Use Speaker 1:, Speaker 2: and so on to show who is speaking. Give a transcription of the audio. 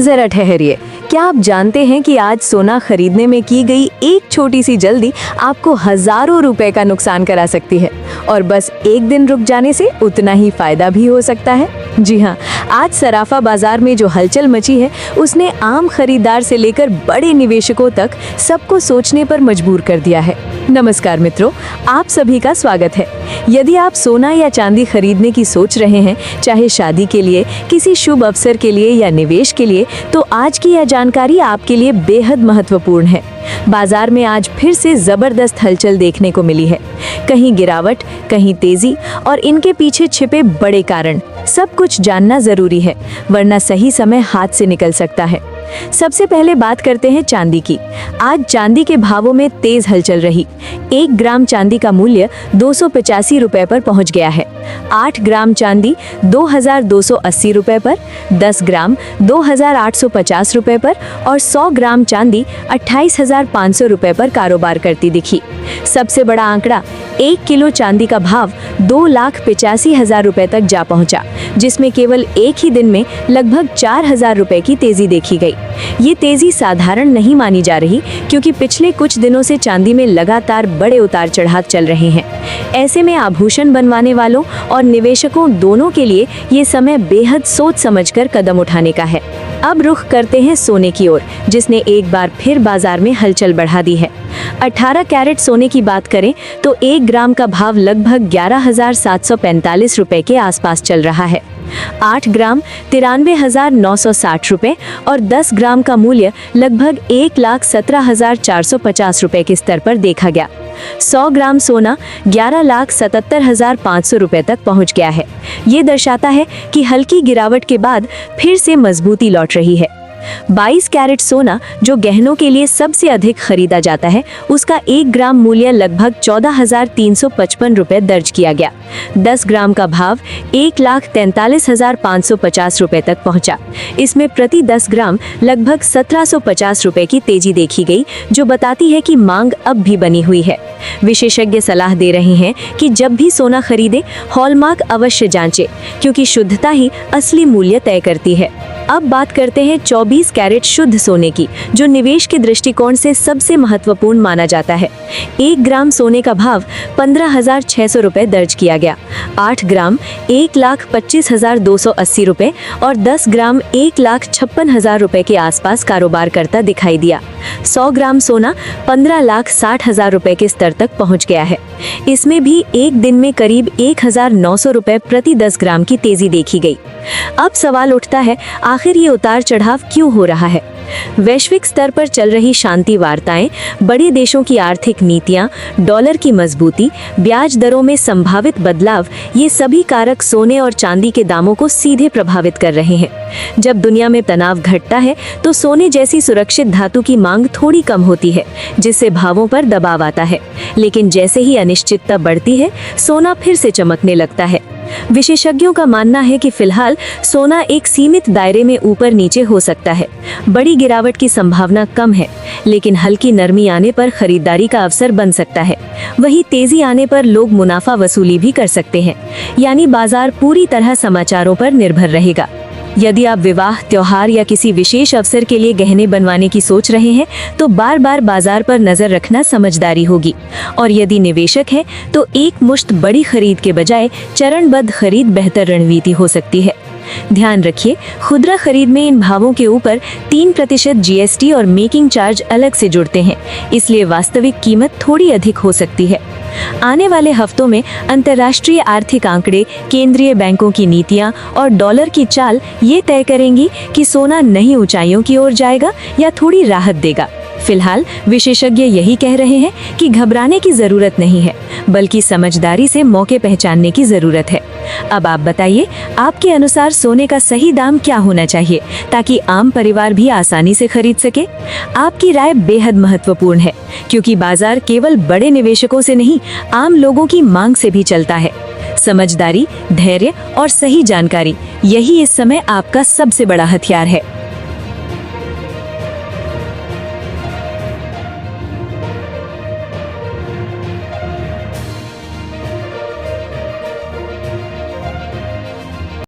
Speaker 1: जरा ठहरिए, क्या आप जानते हैं कि आज सोना खरीदने में की गई एक छोटी सी जल्दी आपको हजारों रुपए का नुकसान करा सकती है और बस एक दिन रुक जाने से उतना ही फायदा भी हो सकता है। जी हाँ, आज सराफा बाजार में जो हलचल मची है उसने आम खरीदार से लेकर बड़े निवेशकों तक सबको सोचने पर मजबूर कर दिया है। नमस्कार मित्रों, आप सभी का स्वागत है। यदि आप सोना या चांदी खरीदने की सोच रहे हैं, चाहे शादी के लिए, किसी शुभ अवसर के लिए या निवेश के लिए, तो आज की यह जानकारी आपके लिए बेहद महत्वपूर्ण है। बाजार में आज फिर से जबरदस्त हलचल देखने को मिली है। कहीं गिरावट, कहीं तेजी और इनके पीछे छिपे बड़े कारण। सब कुछ जानना जरूरी है, वरना सही समय हाथ से निकल सकता है। सबसे पहले बात करते हैं चांदी की। आज चांदी के भावों में तेज हलचल रही। 1 ग्राम चांदी का मूल्य 285 रुपए पर पहुंच गया है। 8 ग्राम चांदी 2280 रुपए पर, 10 ग्राम 2850 रुपए पर और 100 ग्राम चांदी 28,500 रुपए पर कारोबार करती दिखी। सबसे बड़ा आंकड़ा, 1 किलो चांदी का भाव 2,85,000 रुपए तक जा पहुंचा, जिसमें केवल एक ही दिन में लगभग 4,000 रुपए की तेजी देखी गई। ये तेजी साधारण नहीं मानी जा रही, क्योंकि पिछले कुछ दिनों से चांदी में लगातार बड़े उतार चढ़ाव चल रहे हैं। ऐसे में आभूषण बनवाने वालों और निवेशकों दोनों के लिए ये समय बेहद सोच समझकर कदम उठाने का है। अब रुख करते हैं सोने की ओर, जिसने एक बार फिर बाजार में हलचल बढ़ा दी है। 18 कैरेट सोने की बात करें तो 1 ग्राम का भाव लगभग 11,745 रुपए के आसपास चल रहा है। 8 ग्राम 93,960 रुपए और 10 ग्राम का मूल्य लगभग 1,17,450 रुपए के स्तर पर देखा गया। 100 ग्राम सोना 11,77,500 रुपए तक पहुंच गया है। ये दर्शाता है कि हल्की गिरावट के बाद फिर से मजबूती लौट रही है। 22 कैरेट सोना, जो गहनों के लिए सबसे अधिक खरीदा जाता है, उसका 1 ग्राम मूल्य लगभग 14,355 रुपए दर्ज किया गया। 10 ग्राम का भाव 1,43,550 रुपए तक पहुंचा। इसमें प्रति 10 ग्राम लगभग 1,750 रुपए की तेजी देखी गई, जो बताती है कि मांग अब भी बनी हुई है। विशेषज्ञ सलाह दे रहे हैं कि जब भी सोना खरीदे, हॉलमार्क अवश्य जांचें, क्योंकि शुद्धता ही असली मूल्य तय करती है। अब बात करते हैं 24 कैरेट शुद्ध सोने की, जो निवेश के दृष्टिकोण से सबसे महत्वपूर्ण माना जाता है। 1 ग्राम सोने का भाव 15,600 रुपए दर्ज किया गया। 8 ग्राम 1,25,280 रुपए और 10 ग्राम 1,56,000 रुपए के आसपास कारोबार करता दिखाई दिया। 100 ग्राम सोना 15,60,000 रुपए के स्तर तक पहुंच गया है। इसमें भी एक दिन में करीब 1,900 रुपए प्रति 10 ग्राम की तेजी देखी गई। अब सवाल उठता है, आखिर ये उतार चढ़ाव क्यों हो रहा है? वैश्विक स्तर पर चल रही शांति वार्ताएं, बड़े देशों की आर्थिक नीतियां, डॉलर की मजबूती, ब्याज दरों में संभावित बदलाव, ये सभी कारक सोने और चांदी के दामों को सीधे प्रभावित कर रहे हैं। जब दुनिया में तनाव घटता है तो सोने जैसी सुरक्षित धातु की मांग थोड़ी कम होती है, जिससे भावों पर दबाव आता है। लेकिन जैसे ही अनिश्चितता बढ़ती है, सोना फिर से चमकने लगता है। विशेषज्ञों का मानना है कि फिलहाल सोना एक सीमित दायरे में ऊपर नीचे हो सकता है। बड़ी गिरावट की संभावना कम है, लेकिन हल्की नरमी आने पर खरीदारी का अवसर बन सकता है। वहीं तेजी आने पर लोग मुनाफा वसूली भी कर सकते हैं। यानी बाजार पूरी तरह समाचारों पर निर्भर रहेगा। यदि आप विवाह, त्योहार या किसी विशेष अवसर के लिए गहने बनवाने की सोच रहे हैं, तो बार बार बाजार पर नजर रखना समझदारी होगी। और यदि निवेशक है तो एक मुश्त बड़ी खरीद के बजाय चरणबद्ध खरीद बेहतर रणनीति हो सकती है। ध्यान रखिए, खुदरा खरीद में इन भावों के ऊपर 3% GST और मेकिंग चार्ज अलग से जुड़ते हैं, इसलिए वास्तविक कीमत थोड़ी अधिक हो सकती है। आने वाले हफ्तों में अंतर्राष्ट्रीय आर्थिक आंकड़े, केंद्रीय बैंकों की नीतियां और डॉलर की चाल ये तय करेंगी कि सोना नई ऊंचाइयों की ओर जाएगा या थोड़ी राहत देगा। फिलहाल विशेषज्ञ यही कह रहे हैं कि घबराने की जरूरत नहीं है, बल्कि समझदारी से मौके पहचानने की जरूरत है। अब आप बताइए, आपके अनुसार सोने का सही दाम क्या होना चाहिए, ताकि आम परिवार भी आसानी से खरीद सके? आपकी राय बेहद महत्वपूर्ण है, क्योंकि बाजार केवल बड़े निवेशकों से नहीं, आम लोगों की मांग से भी चलता है। समझदारी, धैर्य और सही जानकारी, यही इस समय आपका सबसे बड़ा हथियार है।